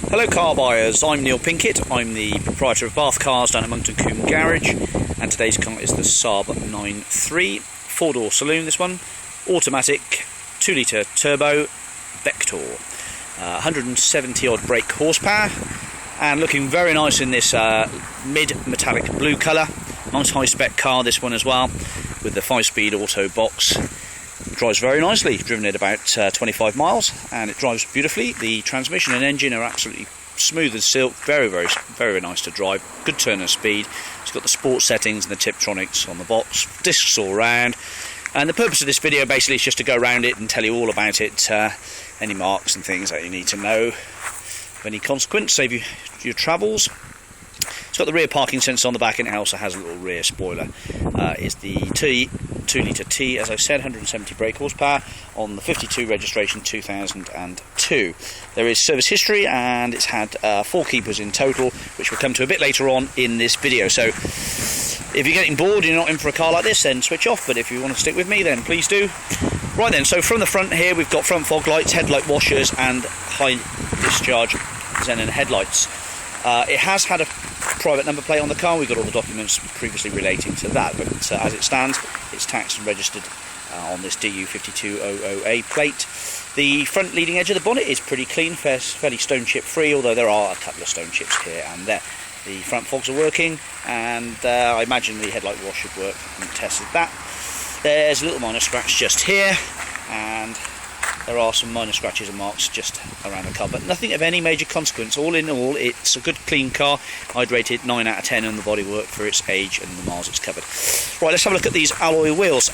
Hello car buyers, I'm Neil Pinkett, I'm the proprietor of Bathcars down at Monkton Combe Garage, and today's car is the Saab 9.3, 4-door saloon this one, automatic, 2-litre turbo, Vector, 170 odd brake horsepower, and looking very nice in this mid-metallic blue colour. Nice high-spec car this one as well, with the 5-speed auto box. It drives very nicely, driven at about 25 miles, and it drives beautifully. The transmission and engine are absolutely smooth as silk, very nice to drive, good turn of speed. It's got the sports settings and the Tiptronics on the box, discs all round, and the purpose of this video basically is just to go around it and tell you all about it, any marks and things that you need to know of any consequence, save you your travels. It's got the rear parking sensor on the back, and it also has a little rear spoiler. It's the 2-litre T, as I said, 170 brake horsepower, on the 52 registration 2002. There is service history, and it's had 4 keepers in total, which we'll come to a bit later on in this video. So if you're getting bored and you're not in for a car like this, then switch off, but if you want to stick with me, then please do. Right then, so from the front here we've got front fog lights, headlight washers, and high discharge xenon headlights. It has had a private number plate on the car. We've got all the documents previously relating to that, but as it stands, it's taxed and registered on this DU5200A plate. The front leading edge of the bonnet is pretty clean, fairly stone chip free, although there are a couple of stone chips here and there. The front fogs are working, and I imagine the headlight wash should work. I haven't tested that. There's a little minor scratch just here, and there are some minor scratches and marks just around the car, but nothing of any major consequence. All in all, it's a good clean car. I'd rate it 9 out of 10 on the bodywork for its age and the miles it's covered. Right, let's have a look at these alloy wheels.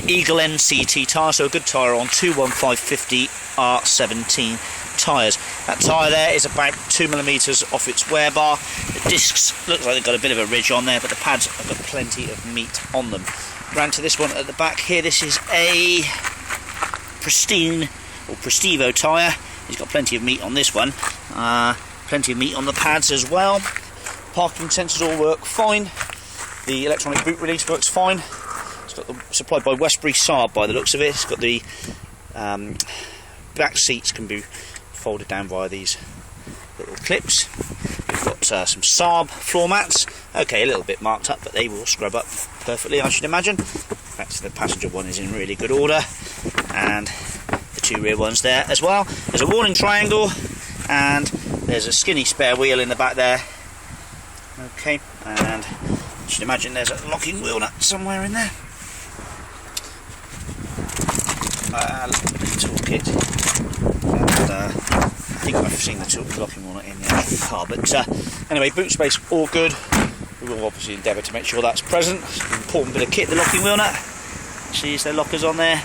Eagle NCT tyre, so a good tyre on 215/50 R17 tyres. That tyre there is about 2mm off its wear bar. The discs look like they've got a bit of a ridge on there, but the pads have got plenty of meat on them. Round to this one at the back here, this is a pristine or Prestivo tyre. He's got plenty of meat on this one, plenty of meat on the pads as well. Parking sensors all work fine. The electronic boot release works fine. It's got supplied by Westbury Saab by the looks of it. It's got the back seats can be folded down via these little clips. We've got some Saab floor mats. Okay, a little bit marked up, but they will scrub up perfectly, I should imagine. In fact, the passenger one is in really good order, and the 2 rear ones there as well. There's a warning triangle, and there's a skinny spare wheel in the back there. Okay, and you should imagine there's a locking wheel nut somewhere in there. A little bit of toolkit, and I think I've seen the locking wheel nut in the actual car. But anyway, boot space all good. We will obviously endeavour to make sure that's present. It's an important bit of kit, the locking wheel nut. See, is there lockers on there?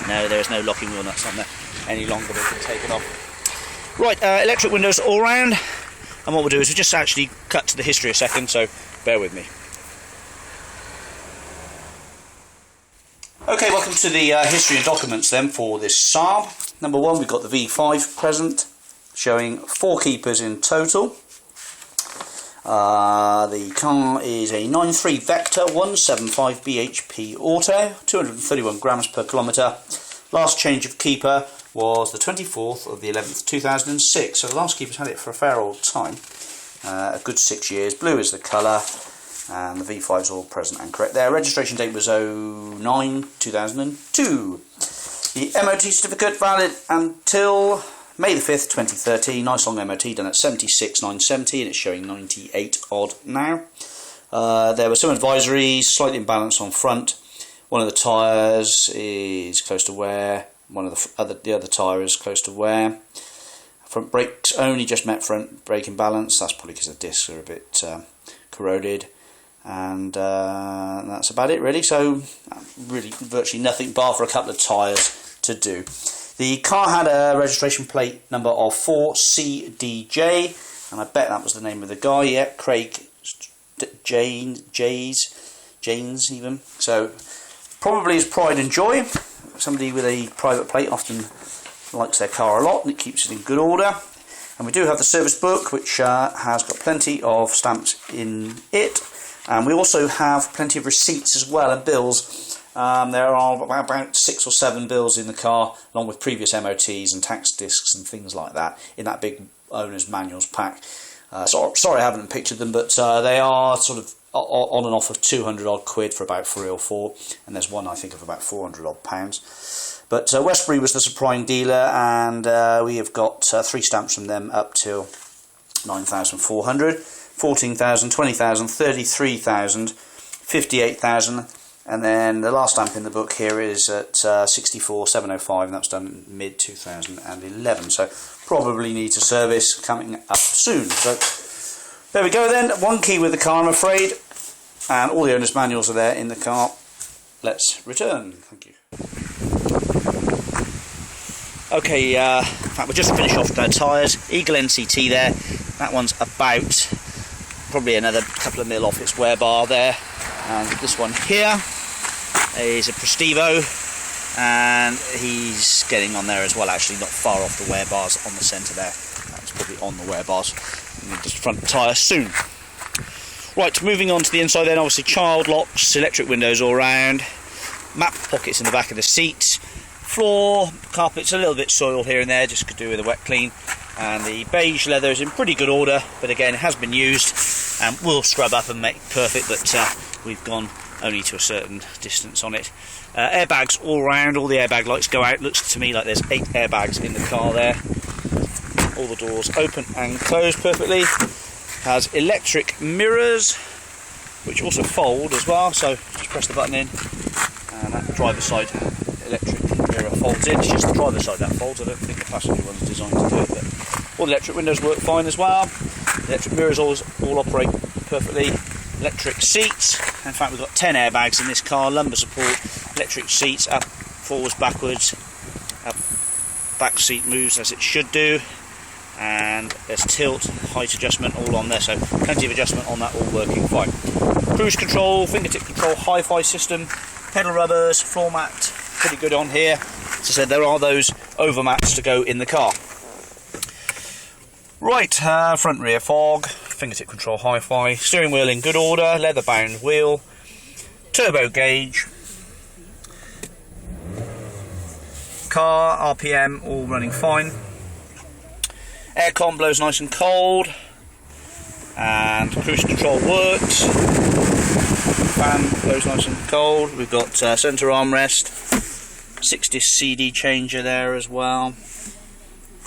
No, there is no locking wheel nuts on there any longer. They can take it off. Right, electric windows all round. And what we'll do is we'll just actually cut to the history a second, so bear with me. Okay, welcome to the history and documents then for this Saab. Number 1, we've got the V5 present, showing 4 keepers in total. The car is a 9.3 Vector 175 bhp auto, 231 grams per kilometre. Last change of keeper was the 24th of the 11th 2006, so the last keeper's had it for a fair old time, a good 6 years. Blue is the colour, and the V5's all present and correct there. Registration date was 09/2002. The MOT certificate valid until May the 5th 2013, nice long MOT done at 76,970, and it's showing 98 odd now. There were some advisories, slightly imbalanced on front. One of the tyres is close to wear, one of the other tyre is close to wear. Front brakes only just met front braking balance. That's probably because the discs are a bit corroded, and that's about it really. So really virtually nothing bar for a couple of tyres to do. The car had a registration plate number of 4CDJ, and I bet that was the name of the guy. Yeah, Craig Janes even. So probably his pride and joy. Somebody with a private plate often likes their car a lot, and it keeps it in good order. And we do have the service book, which has got plenty of stamps in it, and we also have plenty of receipts as well, and bills. There are about 6 or 7 bills in the car, along with previous MOTs and tax discs and things like that, in that big owner's manuals pack. Sorry I haven't pictured them, but they are sort of on and off of 200 odd quid for about 3 or 4, and there's one I think of about 400 odd pounds. But Westbury was the supplying dealer, and we have got 3 stamps from them up till 9,400, 14,000, 20,000, 33,000, 58,000, and then the last stamp in the book here is at 64,705, and that was done in mid 2011. So probably needs a service coming up soon. So there we go then. 1 key with the car, I'm afraid, and all the owner's manuals are there in the car. Let's return. Thank you. Okay, in fact we'll just finish off the tyres. Eagle NCT there. That one's about probably another couple of mil off its wear bar there. And this one here is a Prestivo, and he's getting on there as well, actually not far off the wear bars on the centre there. That's probably on the wear bars. Just front tyre soon. Right, moving on to the inside then, obviously child locks, electric windows all round, map pockets in the back of the seats, floor, carpet's a little bit soiled here and there, just could do with a wet clean, and the beige leather is in pretty good order, but again it has been used and will scrub up and make perfect, but we've gone only to a certain distance on it. Airbags all round, all the airbag lights go out. Looks to me like there's 8 airbags in the car there. All the doors open and close perfectly. Has electric mirrors, which also fold as well, so just press the button in and that driver's side electric mirror folds in. It's just the driver's side that folds. I don't think the passenger one's designed to do it, but all the electric windows work fine as well. The electric mirrors all operate perfectly. Electric seats, in fact we've got 10 airbags in this car, lumbar support, electric seats, up, forwards, backwards, up, back seat moves as it should do, and there's tilt, height adjustment all on there, so plenty of adjustment on that, all working fine. Cruise control, fingertip control, hi-fi system, pedal rubbers, floor mat, pretty good on here. As I said, there are those over mats to go in the car. Right, front rear fog, fingertip control hi-fi, steering wheel in good order, leather bound wheel, turbo gauge, car, RPM all running fine, aircon blows nice and cold, and cruise control works, fan blows nice and cold. We've got centre armrest, 6-disc CD changer there as well,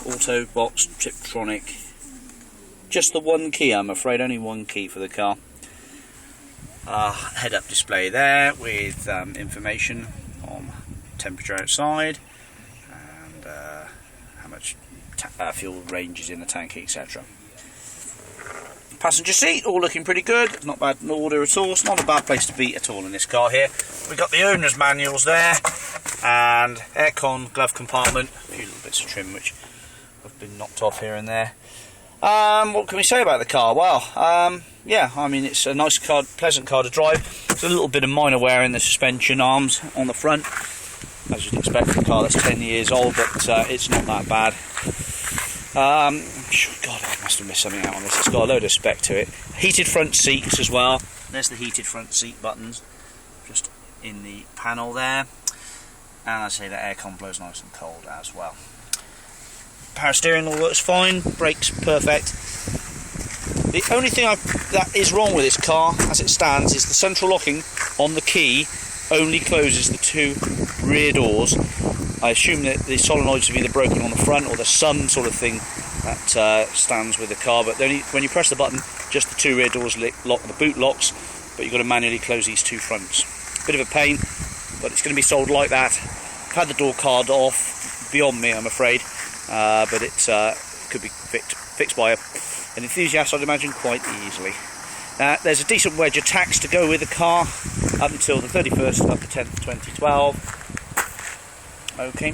auto box, Tiptronic. Just the 1 key, I'm afraid, only 1 key for the car. Head-up display there with information on temperature outside and how much fuel range is in the tank, etc. Passenger seat, all looking pretty good, not bad in order at all. It's not a bad place to be at all in this car here. We've got the owner's manuals there, and aircon, glove compartment, a few little bits of trim which have been knocked off here and there. What can we say about the car? Well, yeah, I mean it's a nice car, pleasant car to drive. There's a little bit of minor wear in the suspension arms on the front, as you'd expect for a car that's 10 years old, but it's not that bad. God, I must have missed something out on this. It's got a load of spec to it. Heated front seats as well. There's the heated front seat buttons, just in the panel there. And I say that aircon blows nice and cold as well. Power steering all works fine, brakes perfect. The only thing that is wrong with this car as it stands is the central locking on the key only closes the 2 rear doors. I assume that the solenoids have either broken on the front or there's some sort of thing that stands with the car, but only when you press the button just the 2 rear doors lock, the boot locks, but you've got to manually close these 2 fronts. Bit of a pain, but it's going to be sold like that. I've had the door card off, beyond me I'm afraid. But it could be fixed by an enthusiast, I'd imagine, quite easily. There's a decent wedge of tax to go with the car up until the 31st of the 10th 2012. Okay,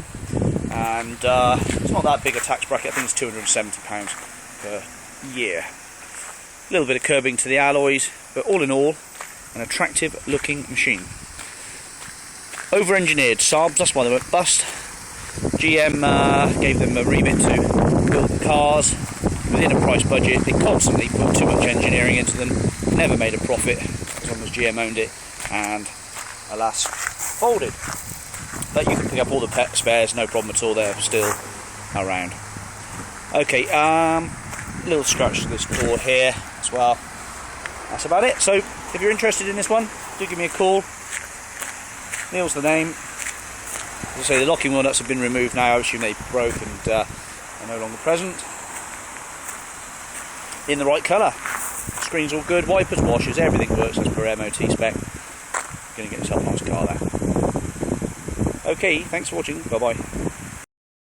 and it's not that big a tax bracket. I think it's £270 per year. A little bit of curbing to the alloys, but all in all, an attractive looking machine. Over-engineered Saabs, that's why they won't bust. GM gave them a remit to build the cars within a price budget. They constantly put too much engineering into them, never made a profit as long as GM owned it, and alas, folded. But you can pick up all the spares, no problem at all, they're still around. Okay, little scratch to this door here as well. That's about it. So if you're interested in this one, do give me a call. Neil's the name. As I say, the locking wheel nuts have been removed now. I assume they broke and are no longer present. In the right colour. Screen's all good, wipers, washers, everything works as per MOT spec. Going to get yourself a nice car there. Okay, thanks for watching. Bye bye.